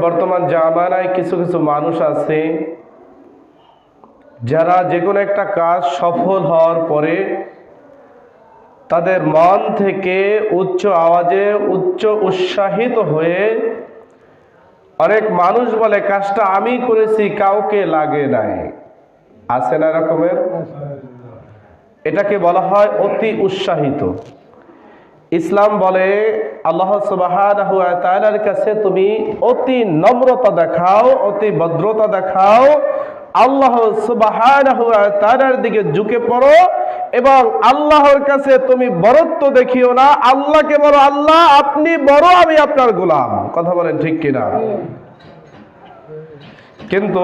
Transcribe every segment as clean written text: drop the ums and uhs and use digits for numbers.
বর্তমান জামানায় কিছু কিছু মানুষ আছে যারা যে কোনো একটা কাজ সফল হওয়ার পরে তাদের মন থেকে উচ্চ আওয়াজে উচ্চ উৎসাহিত হয়ে অনেক মানুষ বলে কাজটা আমি করেছি, কাউকে লাগে নাই। আছে না এরকমের? এটাকে বলা হয় অতি উৎসাহিত। ইসলাম বলে আল্লাহ সুবহানাহু ওয়া তাআলার কাছে তুমি অতি নম্রতা দেখাও, অতি ভদ্রতা দেখাও, আল্লাহ সুবহানাহু ওয়া তাআলার দিকে ঝুঁকে পড়ো এবং আল্লাহর কাছে তুমি বরত্ব দেখিও না। আল্লাহকে বলো আল্লাহ আপনি বড়, আমি আপনার গোলাম। কথা বলেন ঠিক কিনা? কিন্তু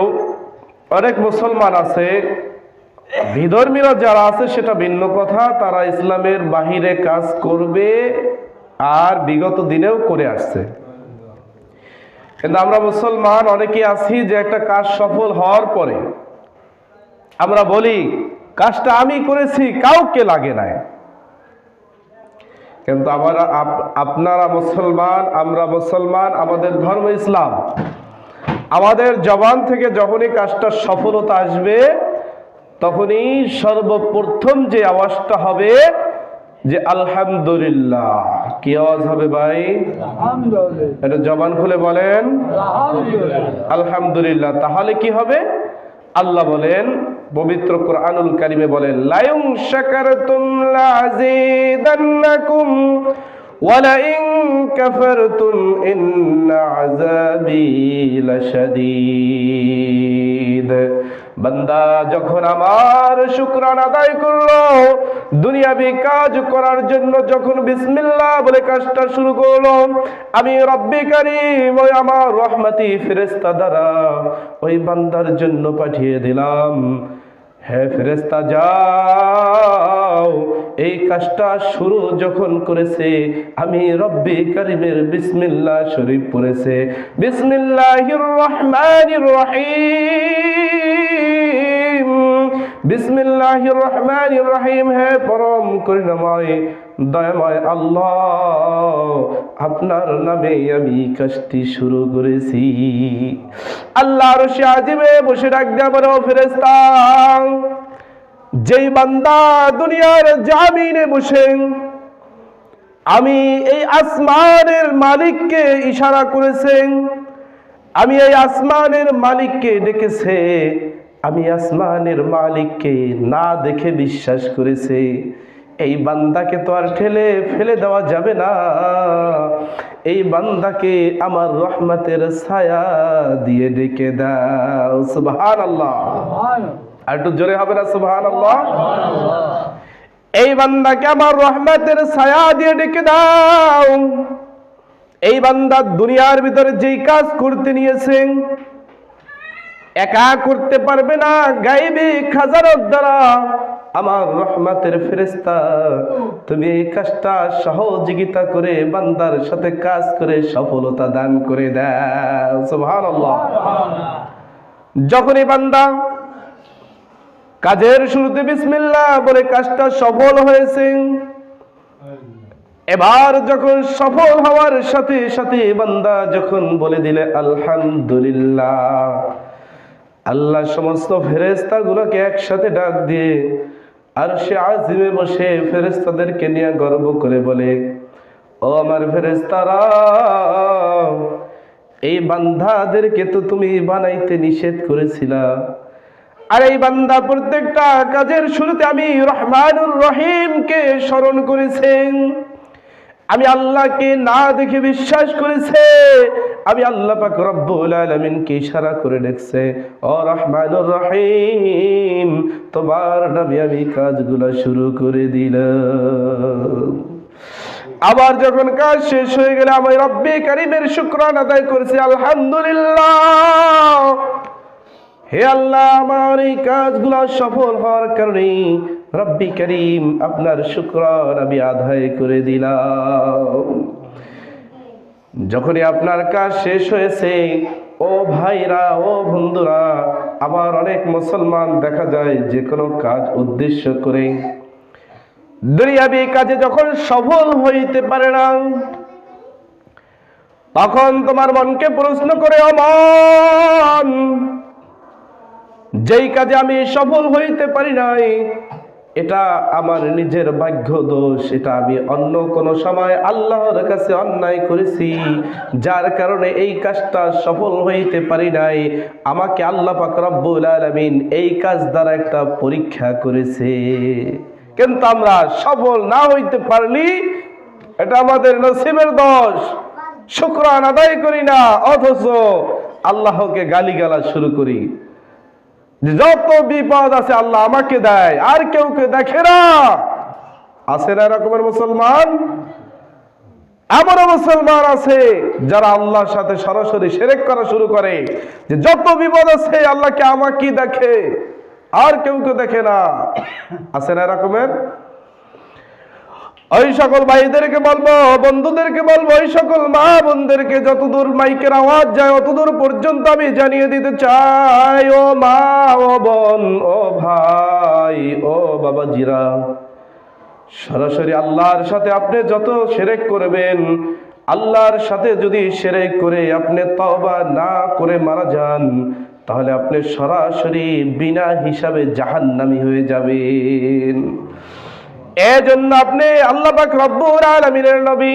অনেক মুসলমান আছে, বিধর্মীরা যারা আছে সেটা ভিন্ন কথা, তারা ইসলামের বাহিরে কাজ করবে আর বিগত দিনেও করে আসছে। কিন্তু আমরা মুসলমান অনেকে আছি যে একটা কাজ সফল হওয়ার পরে আমরা বলি কাজটা আমি করেছি, কাউকে লাগে নাই। কিন্তু আপনারা মুসলমান, আমরা মুসলমান, আমাদের ধর্ম ইসলাম। আমাদের জবান থেকে যখনই কাজটা সফলতা আসবে তখনই সর্বপ্রথম যে আওয়াজটা হবে যে আলহামদুলিল্লাহ। কি আওয়াজ হবে ভাই? এটা জবান খুলে বলেন আলহামদুলিল্লাহ। তাহলে কি হবে? আল্লাহ বলেন পবিত্র কোরআনুল কারিমে বলেন লাইন শাকারতুম লাযীদান্নাকুম ওয়া লাইন কাফারতুম ইন্না আযাবী লাশাদীদ। বান্দা যখন আমার শুকরানা আদায় করলো, দুনিয়াবি কাজ করার জন্য যখন বিসমিল্লাহ বলে কাজটা শুরু করলো, আমি রব্বে কারীম ওই আমার রহমতি ফেরেশতা দ্বারা ওই বান্দার জন্য পাঠিয়ে দিলাম, হে ফেরেশতা যাও, এই কাজটা শুরু যখন করেছে আমি রব্বে কারীমের বিসমিল্লাহ শরীফ পড়েছে, বিসমিল্লাহির রহমানির রহিম, বিসমিল্লাহির রহমানির রহিম। হে পরম করুণাময় দয়াময় আল্লাহ, আপনার নামে আমি কাজটি শুরু করেছি। আল্লাহ আরশে আজিমে বসে ডাক দেয়া বলে ও ফেরেশতা, যেই বান্দা দুনিয়ার জামিনে বসে আমি এই আসমানের মালিককে ইশারা করেছেন, আমি এই আসমানের মালিককে ডেকেছে, আমি আসমানের মালিককে না দেখে বিশ্বাস করেছে, এই বান্দাকে তো আর ঠেলে ফেলে দেওয়া যাবে না। এই বান্দাকে আমার রহমতের ছায়া দিয়ে ডেকে দাও। সুবহানাল্লাহ। আর একটু জোরে হবে না সুবহানাল্লাহ? এই বান্দাকে আমার রহমতের ছায়া দিয়ে ডেকে দাও। এই বান্দা দুনিয়ার ভিতরে যেই কাজ করতে নিয়েছেন একা করতে পারবে না, গায়েবী খাজানার দ্বারা আমার রহমতের ফেরেশতা তুমি এই কাজটা সহযোগিতা করে বান্দার সাথে কাজ করে সফলতা দান করে দাও। সুবহানাল্লাহ। যখনই বান্দা কাজের শুরুতে বিসমিল্লাহ বলে কাজটা সফল হয়েছে, এবার যখন সফল হওয়ার সাথে সাথে বান্দা যখন বলে দিলে আলহামদুলিল্লাহ, আল্লাহ সমস্ত ফেরেশতাগুলোকে একসাথে ডাক দিয়ে আরশে আজিমে বসে ফেরেশতাদেরকে নিয়ে গর্ব করে বলে ও আমার ফেরেশতারা, এই বান্দাদেরকে তো তুমি বানাইতে নিষেধ করেছিলা, আর এই বান্দা প্রত্যেকটা কাজের শুরুতে আমি রহমানুর রহিমকে স্মরণ করেছেন, আমি আল্লাহকে না দেখে বিশ্বাস করেছে, আমি আল্লাহ পাক রব্বুল আলামিনকে ইশারা করে ডেকছে ও রহমানুর রহিম, তোমার নামে আমি কাজগুলো শুরু করে দিলাম। আবার যখন কাজ শেষ হয়ে গেলে আমি রব্বে কারীমের শুকরানা আদায় করেছি, আলহামদুলিল্লাহ, হে আল্লাহ আমার এই কাজগুলো সফল হওয়ার কারণে রব্বে কারীম আপনার শুকরানা আমি আদায় করে দিলাম। যখনই আপনার কাজ শেষ হয়েছে ও ভাইরা, ও বন্ধুরা, আবার অনেক মুসলমান দেখা যায় যে কোনো কাজ উদ্দেশ্য করে দুনিয়াবি কাজে যখন সফল হইতে পারে না তখন তোমার মনকে প্রশ্ন করে, ও মন, যেই কাজে আমি সফল হইতে পারি নাই, এটা আমার নিজের ভাগ্য দোষ, এটা আমি অন্য কোন সময় আল্লাহর কাছে অন্যায় করেছি, যার কারণে এই কাজটা সফল হইতে পারি নাই। আমাকে আল্লাহ পাক রব্বুল আলামিন এই কাজ দ্বারা একটা পরীক্ষা করেছে। কিন্তু আমরা সফল না হইতে পারলি এটা আমাদের নসিবের দোষ, শুকরান আদায় করি না, অথচ আল্লাহকে গালিগালাজ শুরু করি। যত বিপদ আছে আল্লাহ আমাকে দেয়, আর কেউকে দেখে না। আছে না এরকমের মুসলমান? এমনও মুসলমান আছে যারা আল্লাহর সাথে সরাসরি শিরক করা শুরু করে, যে যত বিপদ আছে আল্লাহকে আমাকে দেখে, আর কেউকে দেখে না। আছে না এরকমের? ওই সকল ভাইদেরকে বলবো, বন্ধুদেরকে বলবো, ওই সকল মা বোনদেরকে, যতদূর মাইকের আওয়াজ যায় অতদূর পর্যন্ত আমি জানিয়ে দিতে চাই, ও মা, ও বোন, ও ভাই, ও বাবাজিরা, সরাসরি আল্লাহর সাথে আপনি যত শিরক করবেন, আল্লাহর সাথে যদি শিরক করে আপনি তওবা না করে মারা যান, তাহলে আপনি সরাসরি বিনা হিসাবে জাহান্নামী হয়ে যাবেন। এজন্য আপনি আল্লাহ পাক রব্বুল আলামিনের নবী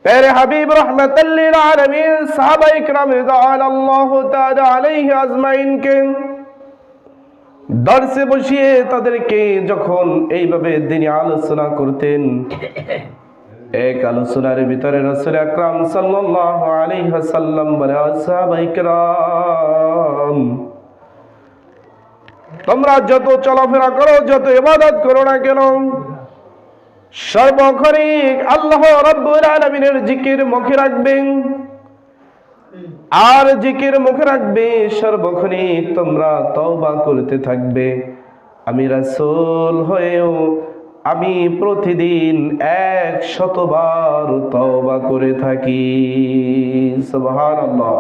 প্যারে হাবিব রাহমাতাল লিল আলামিন সাহাবায়ে কিরাম রাদিয়াল্লাহু তাআলা আলাইহি আজমাইনকে দরসে বসিয়ে তাদেরকে যখন এইভাবে দিনী আলোচনা করতেন, এক আলোচনার ভিতরে রাসূল আকরাম সাল্লাল্লাহু আলাইহি ওয়াসাল্লাম বলে, সাহাবায়ে কিরাম, তোমরা যত চলাফেরা করো, যত ইবাদত করো না কেন, সর্বক্ষণিক আল্লাহ রাব্বুল আলামিনের জিকির মুখে রাখবে, আর জিকির মুখে রাখবে, সর্বক্ষণিক তোমরা তওবা করতে থাকবে। আমি রাসূল হয়েও আমি প্রতিদিন 100 বার তওবা করে থাকি। সুবহানাল্লাহ।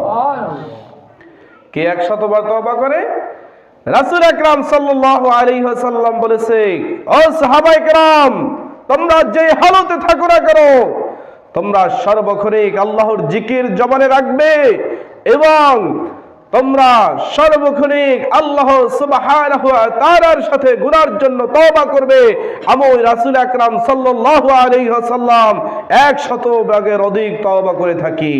কে 100 বার তওবা করে? রাসূল আকরাম সাল্লাল্লাহু আলাইহি ওয়াসাল্লাম বলেছে, ও সাহাবায়ে কেরাম, তোমরা যে হালতে থাকো না কেন, তোমরা সর্বক্ষণিক আল্লাহর জিকির জবানে রাখবে এবং তোমরা সর্বক্ষণিক আল্লাহ সুবহানাহু ওয়া তাআলার সাথে গুনার জন্য তওবা করবে। আমি রাসূল আকরাম সাল্লাল্লাহু আলাইহি ওয়াসাল্লাম 100 ভাগের অধিক তওবা করে থাকি।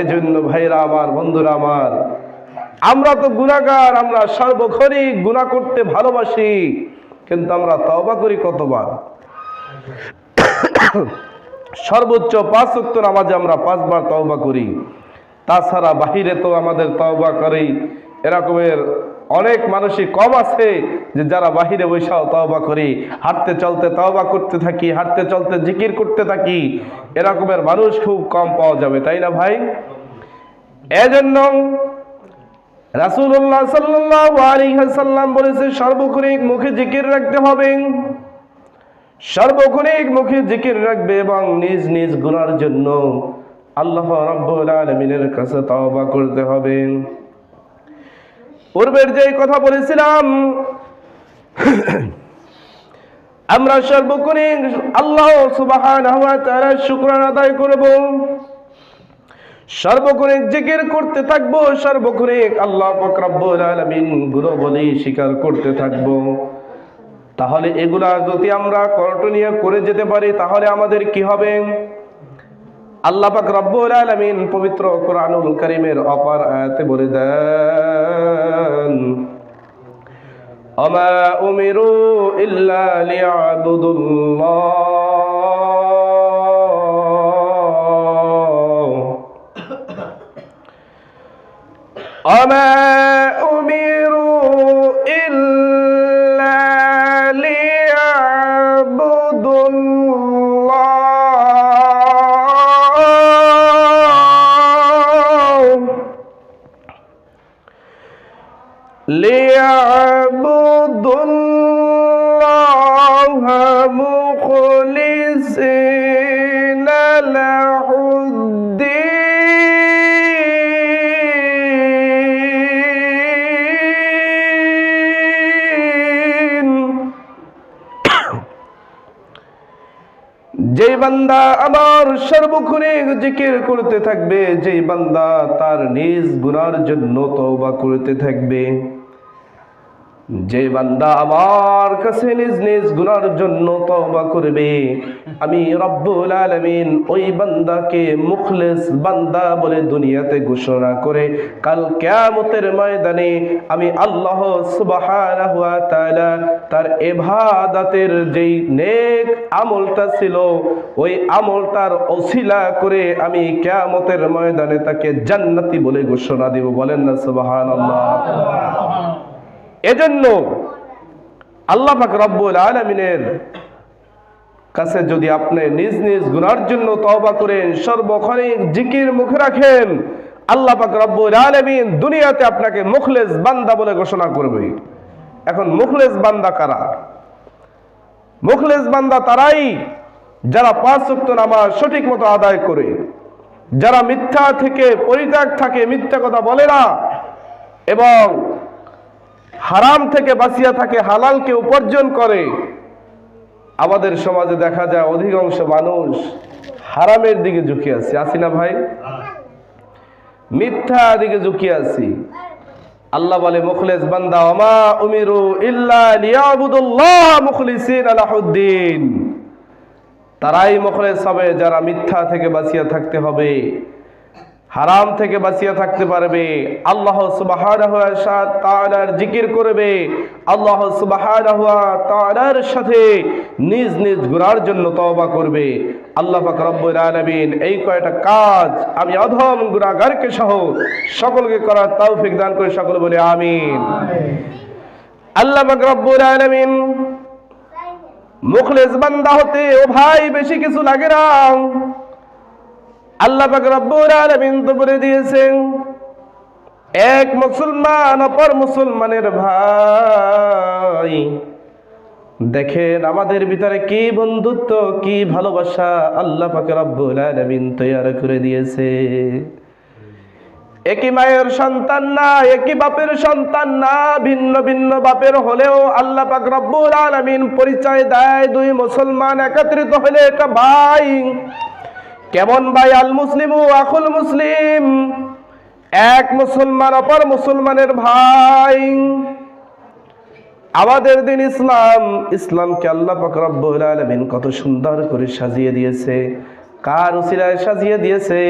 এজন্য ভাইরা আমার, বন্ধুরা আমার, আমরা তো গুনাহগার, আমরা সর্বক্ষণিক গুনাহ করতে ভালোবাসি, কিন্তু আমরা তওবা করি কতবার? সর্বোচ্চ 5 ওয়াক্ত নামাজে আমরা 5 বার তওবা করি। তাছাড়া বাহিরে তো আমাদের তওবা করি এরকমের অনেক মানুষই কম আছে যে যারা বাহিরে বৈশাও তওবা করি, হাঁটতে চলতে তওবা করতে থাকি, হাঁটতে চলতে জিকির করতে থাকি, এরকমের মানুষ খুব কম পাওয়া যাবে, তাই না ভাই? এজন্য রাসূলুল্লাহ সাল্লাল্লাহু আলাইহি ওয়াসাল্লাম বলেছে, সর্বক্ষণিক মুখে জিকির রাখতে হবে, সর্বক্ষণিক মুখে জিকির রাখবে এবং নিজ নিজ গুনার জন্য আল্লাহ রাব্বুল আলামিনের কাছে তওবা করতে হবে। পূর্বের যে কথা বলেছিলাম, আমরা সর্বক্ষণিক আল্লাহ সুবহানাহু ওয়া তাআলার শুকরানা আদায় করব, সর্বক্ষণিক জিকির করতে থাকবো, সর্বক্ষণিক আল্লাহ পাক রব্বুল আলামিন গুণাবলী স্বীকার করতে থাকবো। তাহলে এগুলা যদি আমরা কন্টিনিউ করে যেতে পারি, তাহলে আমাদের কি হবে? আল্লাহ পাক রব্বুল আলামিন পবিত্র কোরআনুল কারীমের অপর আয়াতে বলে দেন, আমা উমিরু ইল্লা লিয়াবুদুল্লাহ, আমা উমিরু ইল্লা লিয়াবুদুল্লাহ মুখলিসিনা লাহুদ্দীন। যে বান্দা আমার সর্বক্ষণিক জিকির করতে থাকবে, যেই বান্দা তার নিজ গুনার জন্য তওবা করতে থাকবে, যে বান্দা আমার কাছে নিজ নিজ গুনার জন্য তওবা করবে, আমি রব্বুল আলামিন ওই বান্দাকে মুখলেস বান্দা বলে দুনিয়াতে ঘোষণা করে কাল কিয়ামতের ময়দানে আমি আল্লাহ সুবহানাহু ওয়া তাআলা তার ইবাদতের যেই নেক আমলটা ছিল ওই আমলটার ওসিলা করে আমি কিয়ামতের ময়দানে তাকে জান্নাতি বলে ঘোষণা দেব। বলেন না সুবহানাল্লাহ। এজন্য আল্লাহ পাক রব্বুল আলামিনের কাছে যদি আপনি নিজ নিজ গুনার জন্য তওবা করেন, সর্বক্ষণিক জিকির মুখে রাখেন, আল্লাহ পাক রব্বুল আলামিন দুনিয়াতে আপনাকে মুখলেস বান্দা বলে ঘোষণা করবে। এখন মুখলেস বান্দা কারা? মুখলেস বান্দা তারাই যারা 5 ওয়াক্ত নামাজ সঠিক মতো আদায় করে, যারা মিথ্যা থেকে পরিত্যাগ থাকে, মিথ্যা কথা বলে না এবং হারাম থেকে বাঁচিয়া থাকে, হালালকে উপার্জন করে। আমাদের সমাজে দেখা যায় অধিকাংশ মানুষ হারামের দিকে ঝুঁকে আছে, আছি না ভাই? মিথ্যা দিকে ঝুঁকে আছি। আল্লাহ বলে মুখলেস বান্দা ওমা উমিরু ইল্লা লিয়াবুদুল্লাহ মুখলিসিনা লাহুদ্দিন, তারাই মুখলেস হবে যারা মিথ্যা থেকে বাঁচিয়া থাকতে হবে, হারাম থেকে বাঁচিয়া থাকতে পারবে, আল্লাহ সুবহানাহু ওয়া তাআলার জিকির করবে, আল্লাহ সুবহানাহু ওয়া তাআলার সাথে নিজ নিজ গুনার জন্য তওবা করবে। আল্লাহ পাক রব্বুল আলামিন এই কয়টা কাজ আমি অধম গুনাহগারকে সহ সকলকে করার তৌফিক দান করে, সকলে বলে আমিন। আল্লাহ পাক রব্বুল আলামিন মুখলেস বান্দা হতে ও ভাই বেশি কিছু লাগে না। আল্লাহ পাক রব্বুল আলামিন তো বলে দিয়েছেন এক মুসলমান অপর মুসলমানের ভাই। দেখেন আমাদের ভিতরে কি বন্ধুত্ব, কি ভালোবাসা আল্লাহ পাক রব্বুল আলামিন তৈরি করে দিয়েছে। একই মায়ের সন্তান না, একই বাপের সন্তান না, ভিন্ন ভিন্ন বাপের হলেও আল্লাহ পাক রব্বুল আলামিন পরিচয় দেয় দুই মুসলমান একত্রিত হলে এটা ভাই। কেমন ভাই? আল মুসলিমু আখুল মুসলিম, এক মুসলমান অপর মুসলমানের ভাই। আমাদের দিন ইসলাম, ইসলামকে আল্লাহ পাক রব্বুল আলামিন কত সুন্দর করে সাজিয়ে দিয়েছে। কার উসিলায় সাজিয়ে দিয়েছে?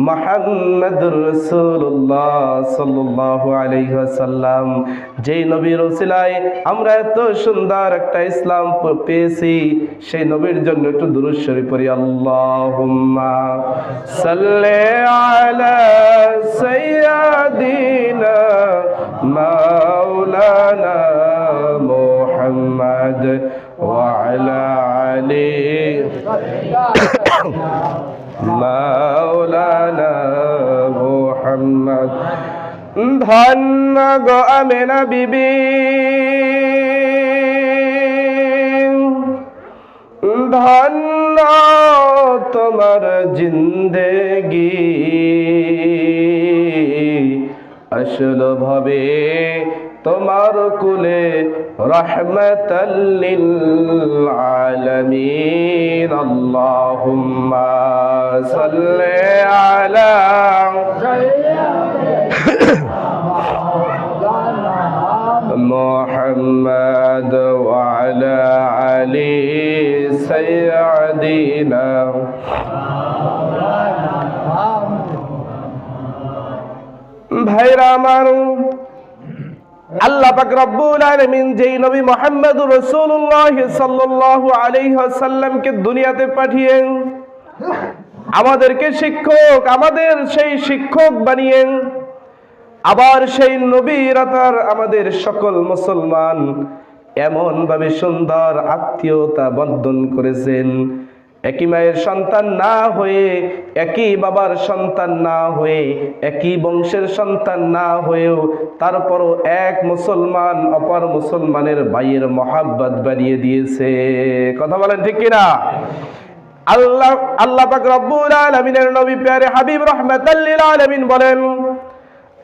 মুহাম্মদুর রাসূলুল্লাহ সাল্লাল্লাহু আলাইহি ওয়াসাল্লাম, যেই নবীর উসিলায় আমরা এত সুন্দর একটা ইসলাম পেয়েছি, সেই নবীর জন্য একটু দুরূদ শরীফ পড়ি। আল্লাহুম্মা সাল্লি আলা সাইয়্যিদিনা মাওলানা মুহাম্মদ ওয়া আলা আলি মাওলানা মুহাম্মদ। ধন্য গো আমেনা বিবি, ধন্য তোমার জিন্দেগি, আসল ভাবে তোমার কুলে রাহমাতাল লিল আলামিন। আল্লাহুম্মা সাল্লি আলা মুহাম্মদ ওয়া আলা আলি সাইয়্যিদিনা। ভাইরা আমার, আল্লাহ পাক রব্বুল আলামিন যেই নবী মুহাম্মদুর রাসূলুল্লাহ সাল্লাল্লাহু আলাইহি ওয়াসাল্লামকে দুনিয়াতে পাঠিয়েন, আমাদেরকে শিক্ষক, আমাদের সেই শিক্ষক বানিয়েন, আবার সেই নবীরা তার আমাদের সকল মুসলমান এমন ভাবে সুন্দর আত্মীয়তা বন্ধন করেছেন। একই মায়ের সন্তান না হয়ে, একই বাবার সন্তান না হয়ে, একই বংশের সন্তান না হয়েও তারপরও এক মুসলমান অপর মুসলমানের ভাইয়ের মহাব্বত বাড়িয়ে দিয়েছে। কথা বলেন ঠিক কিনা? আল্লাহ পাক রব্বুল আলামিনের নবী প্যারে হাবিব রাহমাতাল লিল আলামিন বলেন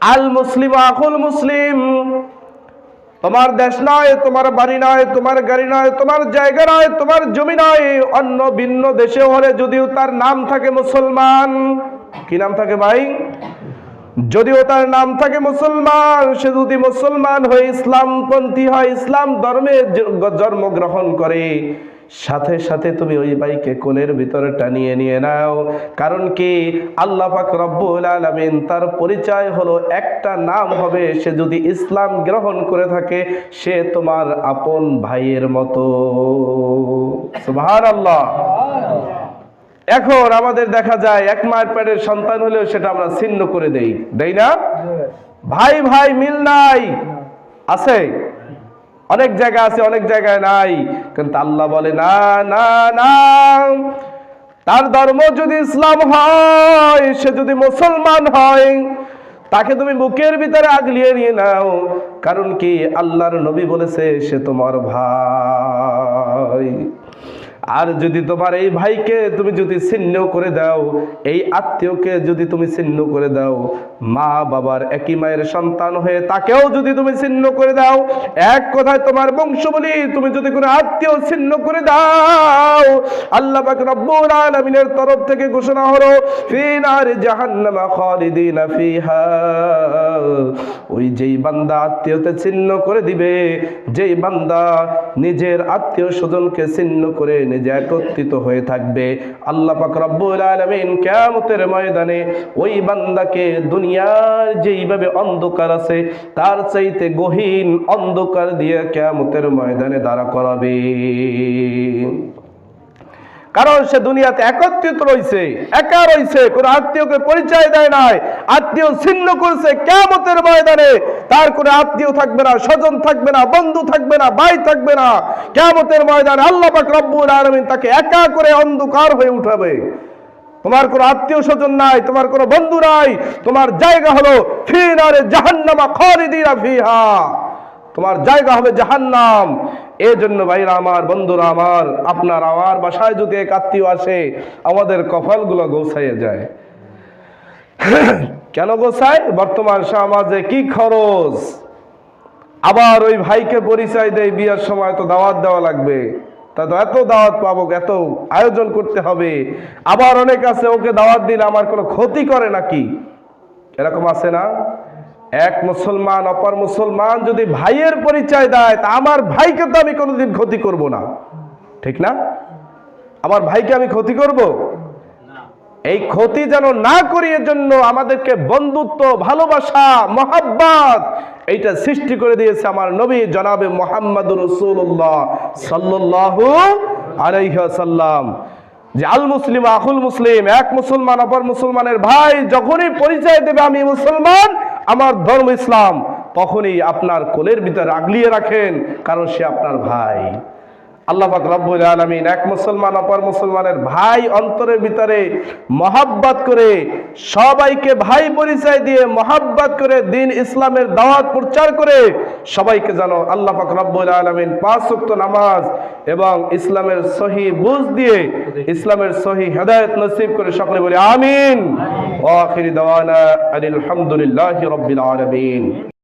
আল মুসলিম আখুল মুসলিম, তোমার দেশ নয়, তোমার বাড়ি নয়, তোমার গাড়ি নয়, তোমার জায়গা নয়, তোমার জমি নয়, অন্য ভিন্ন দেশে হলে যদিও তার নাম থাকে মুসলমান। কি নাম থাকে ভাই? যদিও তার নাম থাকে মুসলমান, সে যদি মুসলমান হয়ে ইসলামপন্থী হয়, ইসলাম ধর্মে জন্মগ্রহণ করে, সাথে সাথে তুমি ওই ভাইকে কোলের ভিতরে টানিয়ে নিয়ে নাও। কারণ কি, আল্লাহ পাক রব্বুল আলামিন তার পরিচয় হলো একটা নাম হবে, সে যদি ইসলাম গ্রহণ করে থাকে সে তোমার আপন ভাইয়ের মতো। সুবহানাল্লাহ। এখন আমাদের দেখা যায় এক মায়ের পেটের সন্তান হলেও সেটা আমরা ছিন্ন করে দেই না? ভাই ভাই মিল নাই, আছে অনেক জায়গা আছে, অনেক জায়গায় নাই। কিন্তু আল্লাহ বলে না না না, তার ধর্ম যদি ইসলাম হয়, সে যদি মুসলমান হয়, তাকে তুমি বুকের ভিতরে আগলিয়ে নিয়ে নাও। কারণ কি, আল্লাহর নবী বলেছে সে তোমার ভাই। আর যদি তোমার এই ভাইকে তুমি যদি ছিন্ন করে দাও, এই আত্মীয়কে যদি তুমি ছিন্ন করে দাও, মা বাবার একই মায়ের সন্তান হয়ে তাকেও যদি তুমি ছিন্ন করে দাও, এক কথায় তোমার বংশবলী তুমি যদি কোনো আত্মীয় ছিন্ন করে দাও, আল্লাহ পাক রব্বুল আলামিনের তরফ থেকে ঘোষণা হলো ফি নারি জাহান্নামা খালিদিনা ফিহা। ওই যেই বান্দা আত্মীয়তে ছিন্ন করে দিবে, যেই বান্দা নিজের আত্মীয় স্বজনকে ছিন্ন করে নিজে একত্রিত হয়ে থাকবে, আল্লাহ পাক রব্বুল আলামিন কিয়ামতের ময়দানে ওই বান্দাকে দুনিয়ার যেইভাবে অন্ধকার আছে তার চাইতে গহীন অন্ধকার দিয়ে কিয়ামতের ময়দানে দাঁড়া করাবে। কারণ সে দুনিয়াতে একত্রিত রয়েছে, একা রয়েছে, কোন আত্মীয়কে পরিচয় দেয় নাই, আত্মীয় ছিন্ন করছে। কিয়ামতের ময়দানে তার কোনো আত্মীয় থাকবে না, স্বজন থাকবে না, বন্ধু থাকবে না, ভাই থাকবে না। কিয়ামতের ময়দানে আল্লাহ পাক রব্বুল আলামিন তাকে একা করে অন্ধকার হয়ে উঠাবে। তোমার কোনো আত্মীয় স্বজন নাই, তোমার কোনো বন্ধু নাই, তোমার জায়গা হলো ফি নারে জাহান্নামা খালিদিনা ফিহা, তোমার জায়গা হবে জাহান্নাম। এই জন্য ভাইরা আমার, বন্ধুরা আমার, আপনার আমার বাসায় যদি এক আত্মীয় আসে, আমাদের কপালগুলো গোছাইয়ে যায়। কেন গোছায়? বর্তমান সমাজে কি খরচ, আবার ওই ভাইকে পরিচয় দেয় বিয়ের সময় তো দাওয়াত দেওয়া লাগবে, তা তো এত দাওয়াত পাবো, এত আয়োজন করতে হবে। আবার অনেক আছে ওকে দাওয়াত দিলে আমার কোনো ক্ষতি করে নাকি, এরকম আছে না? এক মুসলমান অপর মুসলমান যদি ভাইয়ের পরিচয় দেয়, তা আমার ভাইকে তো আমি কোনোদিন ক্ষতি করব না, ঠিক না? আমার ভাইকে আমি ক্ষতি করব? এই ক্ষতি যেন না করি, এর জন্য আমাদেরকে বন্ধুত্ব, ভালোবাসা, মহাব্বত এইটা সৃষ্টি করে দিয়েছে আমার নবী জনাবে মুহাম্মদুর রাসূলুল্লাহ সাল্লাল্লাহু আলাইহি ওয়াসাল্লাম। যে আল মুসলিম আখুল মুসলিম, এক মুসলমান অপর মুসলমানের ভাই। যখনই পরিচয় দেবে আমি মুসলমান, আমার ধর্ম ইসলাম, তখনই আপনার কোলের ভিতরে আগলিয়ে রাখেন, কারণ সে আপনার ভাই। আল্লাহ পাক রব্বুল আলামিন এক মুসলমান অপর মুসলমানের ভাই অন্তরের ভিতরে মহাব্বত করে, সবাইকে ভাই পরিচয় দিয়ে মহাব্বত করে দিন ইসলামের দাওয়াত প্রচার করে সবাইকে যেন আল্লাহ পাক রব্বুল আলামিন 5 ওয়াক্ত নামাজ এবং ইসলামের সহি বুঝ দিয়ে ইসলামের সহি হেদায়েত নসিব করে। সকলে বলি আমিন। ওয়া আখিরি দাওয়ানা আলহামদুলিল্লাহি রাব্বিল আলামিন।